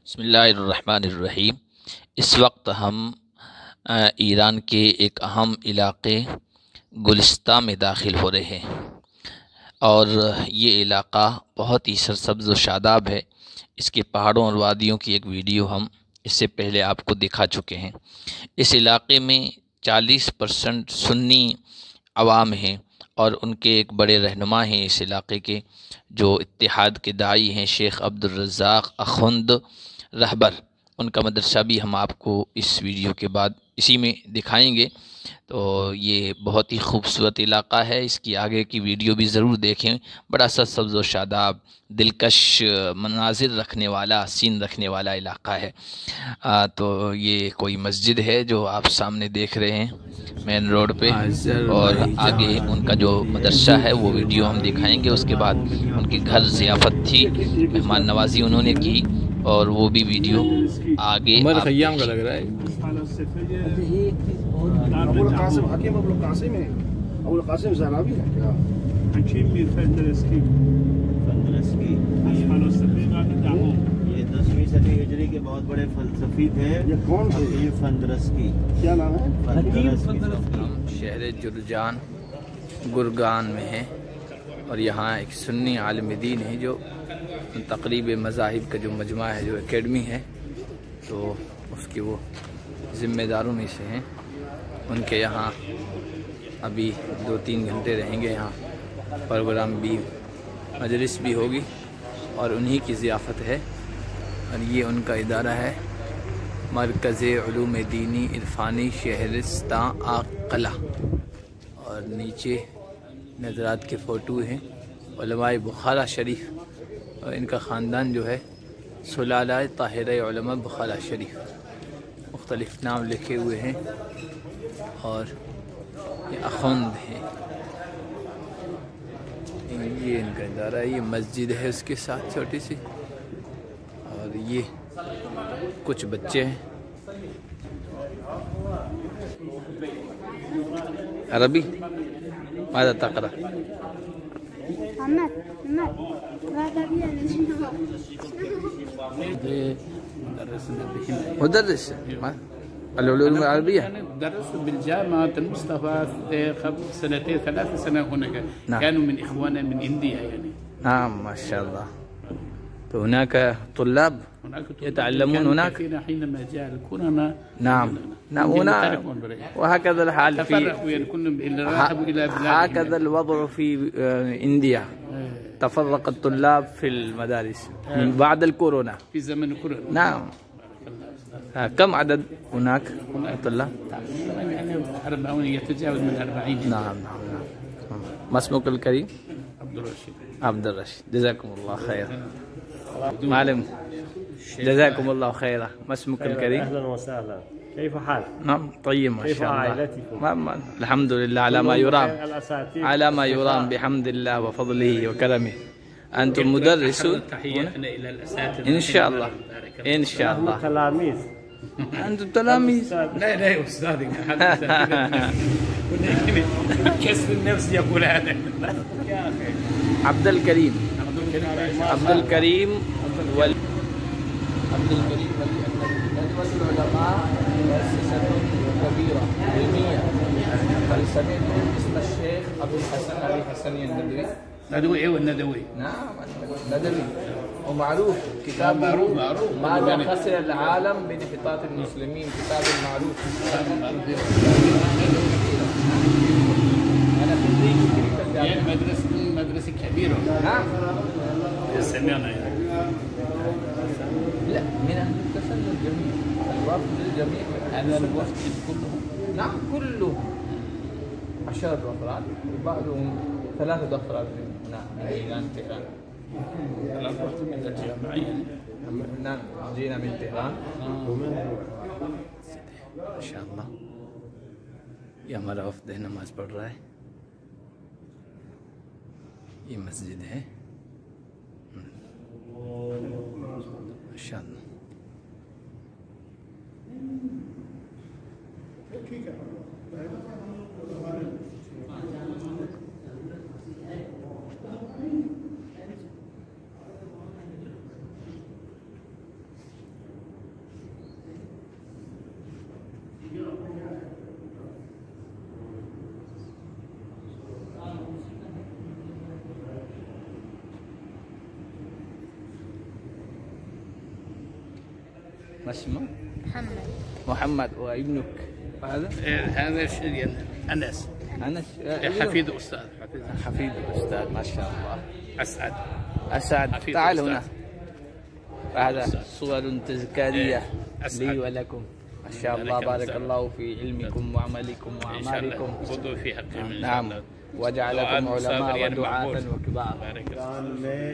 बिस्मिल्लाहिर्रहमानिर्रहीम। इस वक्त हम ईरान के एक अहम इलाक़े गुलिस्तान में दाखिल हो रहे हैं और ये इलाक़ा बहुत ही सरसब्ज़ व शादाब है। इसके पहाड़ों और वादियों की एक वीडियो हम इससे पहले आपको दिखा चुके हैं। इस इलाक़े में 40% सुन्नी अवाम हैं और उनके एक बड़े रहनुमा हैं इस इलाक़े के, जो इत्तेहाद के दाई हैं, शेख अब्दुल रज़्ज़ाक़ अख़ुंद रहबर। उनका मदरसा भी हम आपको इस वीडियो के बाद इसी में दिखाएंगे। तो ये बहुत ही खूबसूरत इलाक़ा है। इसकी आगे की वीडियो भी ज़रूर देखें। बड़ा सा सब्ज़ व शादाब, दिलकश मनाजिर रखने वाला, सीन रखने वाला इलाक़ा है। तो ये कोई मस्जिद है जो आप सामने देख रहे हैं मेन रोड पे, और आगे उनका जो मदरसा है वो वीडियो हम दिखाएंगे। उसके बाद उनके घर ज़ियाफ़त थी, मेहमान नवाजी उन्होंने की, और वो भी वीडियो आगे आप खयाम का लग रहा है। ये 10वीं सदी हिजरी के बहुत बड़े फलसफी थे। ये कौन थे? ये फंदरस्की। क्या नाम है? फंदरस्की। शहर जुरजान गुरगान में है और यहाँ एक सुन्नी आलिम दीन है जो तकरीब मज़ाहिब का जो मजमा है, जो एकेडमी है, तो उसके वो ज़िम्मेदारों में से हैं। उनके यहाँ अभी 2-3 घंटे रहेंगे। यहाँ प्रोग्राम भी, मजलिस भी होगी और उन्हीं की ज़ियाफ़त है। और ये उनका इदारा है, मरकज़ उलूम दीनी इरफ़ानी शहरिस्तान आक़ला। और नीचे नज़रात के फ़ोटो हैं उलमाए बुखारा शरीफ, और इनका ख़ानदान जो है सुलाला ताहिरा उलमा बुखारा शरीफ, मुख्तलिफ़ नाम लिखे हुए हैं। और ये अख़ुंद हैं, ये इनका इदारा है। ये मस्जिद है उसके साथ छोटी सी, और ये कुछ बच्चे हैं। अरबी माज़ा तक़रा? مدرس العلوم العربية. درست بالجامعة المصطفى 2-3 سنة هناك. نعم. كانوا من إخواننا من إنديا يعني. نعم ما شاء الله. فهناك طلاب يتعلمون هناك حينما جاء الكورونا. نعم نعم هنا، وهكذا الحال في هكذا الوضع في إنديا. تفرق الطلاب في المدارس من بعد الكورونا، في زمن الكورونا. نعم. كم عدد هناك طلاب؟ يعني 40، يتجاوز من 40. نعم نعم نعم. ما اسمك الكريم؟ عبد الرشيد. عبد الرشيد، جزاكم الله خيرا. معلم جزاكم الله خيرا. ما اسمك الكريم؟ أهلا وسهلا، كيف حالك؟ نعم طيب ما كيف شاء الله. عائلتكم؟ الحمد لله على ما يرام، الأساتذة على ما يرام بحمد الله وفضله وكرمه. أنتم مدرسون تحياتنا إلى الأساتذة إن شاء الله، إن شاء الله. تلاميذ. أنتم تلاميذ؟ لا يا أستاذي، كسر النفس يقول هذا. يا أخي عبد الكريم، عبد الكريم عبد الكريم ندوة العلماء مؤسسة كبيرة علمية. هل سمعتم اسم الشيخ أبو الحسن الندوي؟ ندوي إيه والندوي؟ نعم الندوي، ومعروف كتاب معروف ماذا خسر العالم بانحطاط المسلمين، كتاب معروف. أنا خريج تلك الجامعة. مدرسة كبيرة. نعم. سمعنا يعني. لا، من أهل التسلل الجميع، الوفد الجميع. أنا الوفد كلهم. نعم كله 10 أفراد، وبعضهم 3 أفراد من إيران تهران. أنا رحت من الجامعة يعني. نعم جينا من تهران. ما شاء الله. ये हमारा वफ़द है, नमाज़ पढ़ रहा है। ये मस्जिद है माशाअल्लाह। ما اسمه؟ محمد. محمد. وابنك هذا؟ هذا أنس. أنس حفيد أستاذ. حفيد الأستاذ ما شاء الله. أسعد. تعال هنا. هذا صور تذكارية لي ولكم. ما شاء الله بارك الله في علمكم وعملكم وأعمالكم. خذوا في حقهم. نعم وجعلكم علماء ودعاة وكبار. ईरान में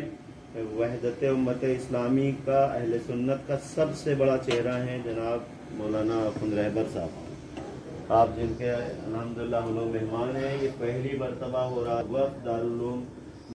वहदत उम्मत इस्लामी का अहले सुन्नत का सबसे बड़ा चेहरा है जनाब मौलाना अखुंद रहबर साहब। आप जिनके अल्हम्दुलिल्लाह हम लोग मेहमान हैं। ये पहली मरतबा हो रहा वक्त दारुल उलूम